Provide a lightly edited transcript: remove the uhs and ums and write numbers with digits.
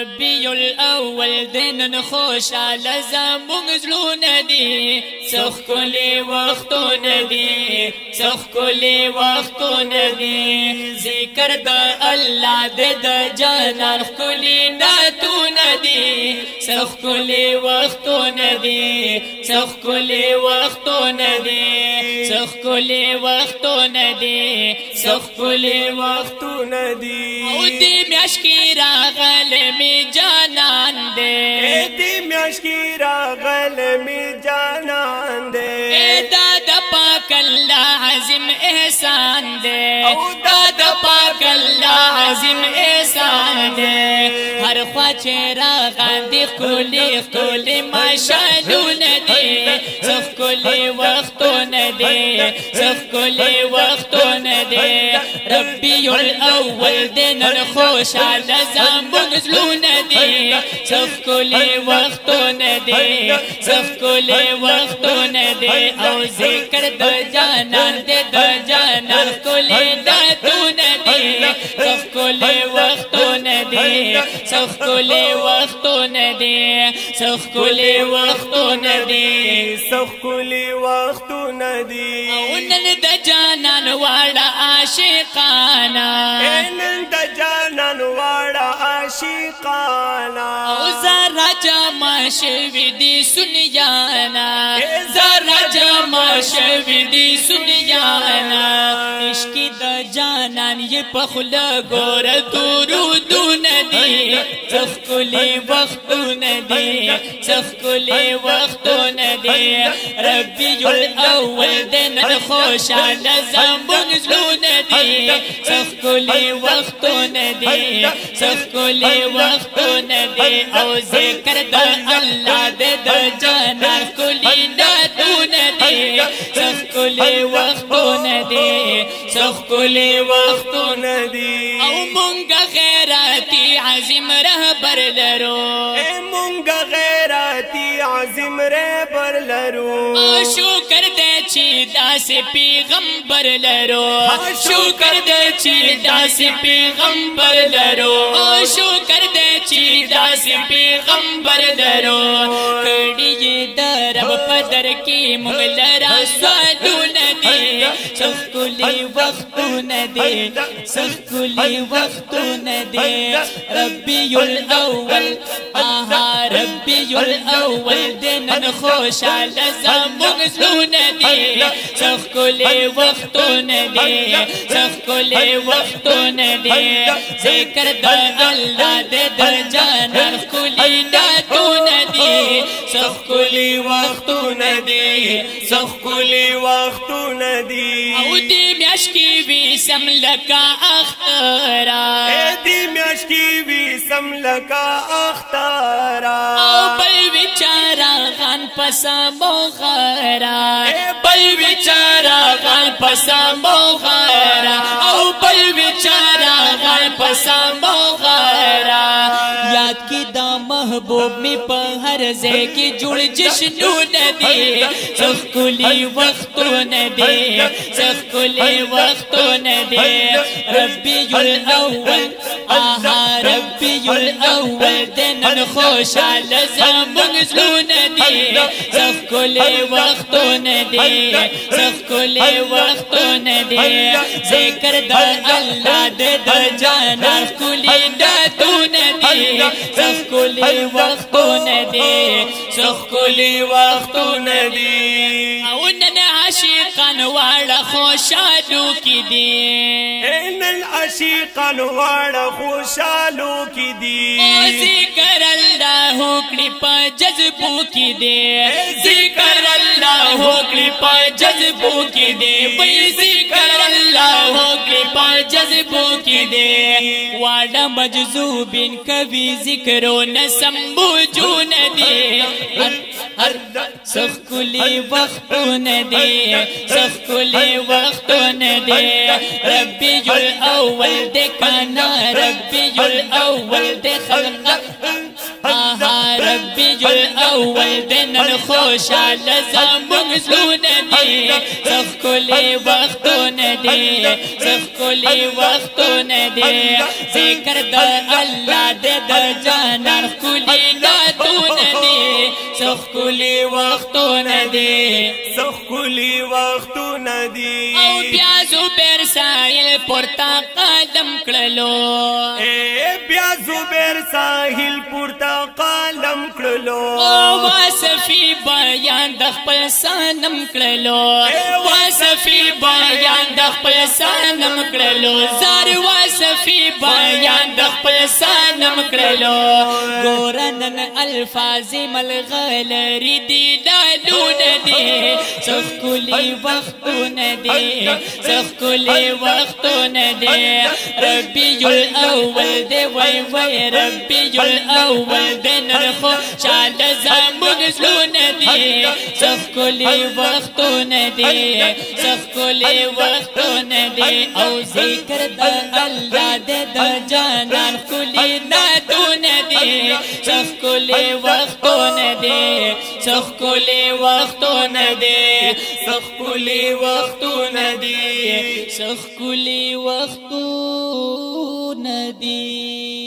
ربيع الأول دنن خوشاله زمونږ زړونه دي څه ښکلي وختونه دي څه ښکلي وختونه دي ذکر د الله د جانان ښکلي نعتونه دي څه ښکلي وختونه دي څه ښکلي وختونه دي څه ښکلي وختونه دي څه ښکلي وختونه دي او دې میاشت کې راغلی می جانان دے دی میاش کی راغل می جانان دے دادا پاک اللہ عظیم احسان دے دادا پاک اللہ عظیم احسان دے ہر خواہ راغان دی خکولی خکولی ماشالون دے سخکولی وقتون دے سخکولی وقتون دے ربیع الاول دن خوشحال زمونږ زړونه دي څه ښکلي وختونه دي څه ښکلي وختونه دي او ذکر د جانان دی د جانان ښکلي نعتونه دي څه ښکلي وختونه دي څه ښکلي وختونه دي څه ښکلي وختونه دي څه ښکلي وختونه دي او نن د جانان واړه عاشقانا نن د جانان واړه عاشقانا او زرا جمع شوی دی سنیانا زرا جمع شوی دی سنیانا عشقی دا جانان یہ پخلا گور درودون دی څه ښکلي وختونه دي څه ښکلي وختونه دي ربیع الاول دن خوشحاله زمونږ زړونه دي څه ښکلي وختونه دي څه ښکلي وختونه دي او ذکر د الله د جانان ښکلي نعتونه دي څه ښکلي وختونه دي څه ښکلي وختونه دي او مونږ غیرتي عظیم رهبر لرو مونږ غیرتي عظیم رهبر لرو شکر دې چې داسې پیغمبر لرو شکر دې چې داسې پیغمبر لرو شکر دې چې داسې پیغمبر لرو کړي د رب په در کې موږ لرا سوالونه دي څه ښکلي وختونه دي څه ښکلي وختونه دي ربیع الاول آها ربیع الاول دنن خوشحاله زمونږ زړونه دي څه ښکلي وختونه دي څه ښکلي وختونه دي ذکر د الله د جانان ښکلي نعتونه دي څه ښکلي وختونه دي څه ښکلي وختونه دي او دې میاشت کې وي سم لکه اخترا دې میاشت کې وي سم لکه اخترا او بل بیچاره غان پسمو غرا بل بیچاره غان پسمو غرا او بل بیچاره غان پسمو غرا یاد کی دا محبوب می په هر ځای کې جوړ جشنونه دي څه ښکلي وختونه دي څه ښکلي وختونه دي ربیع الاول آها ربیع الاول دنن خوشحاله زمونږ زړونه دي څه ښکلي وختونه دي څه ښکلي وختونه دي ذکر د الله د جانان ښکلي نعتونه دي څه ښکلي وختونه دي څه ښکلي وختونه دي او نن عاشقان واړه خوشحالو کې دي نن عاشقان واړه خوشحالو کې دي ذکر الله کړي په جذبو کې دي ذکر الله کړي په جذبو کې دي وای ذکر الله کړي په جذبو کې دي واړه مجذوبین کوي ذکرونه سمبوجونه دي هر څه ښکلي وختونه دي څه ښکلي وختونه دي ربیع الاول د کانا ربیع الاول د خلق آها ربی الاول دنن خوشحال زمون زلونه دی سخکلی وختونه دی سخکلی وختونه دی ذکر د الله د جانان خکلی ناتونه دی سخکلی وختونه دی سخکلی وختونه دی او بیا زبیر ساحل پورتا قدم کړلو بیا زبیر ساحل پورتا قلم کړلو او واسفی بیان د خپل سنم کړلو واسفی بیان د خپل سنم کړلو زار واسفی بیان د خپل سنم کړلو ګورنن الفاظ ملغلری دی دالونه دی سخکلی وختونه دی سخکلی وختونه دی ربی الاول دی وای وای ربی الاول دی نرخو شال زمون زلونه دی سخکلی وختونه دی سخکلی وختونه دی او ذکر د الله د جانان کلی نادونه دی سخکلی وختونه دی سخکلی وختونه دی سخکلی وختونه دی سخکلی وختونه دی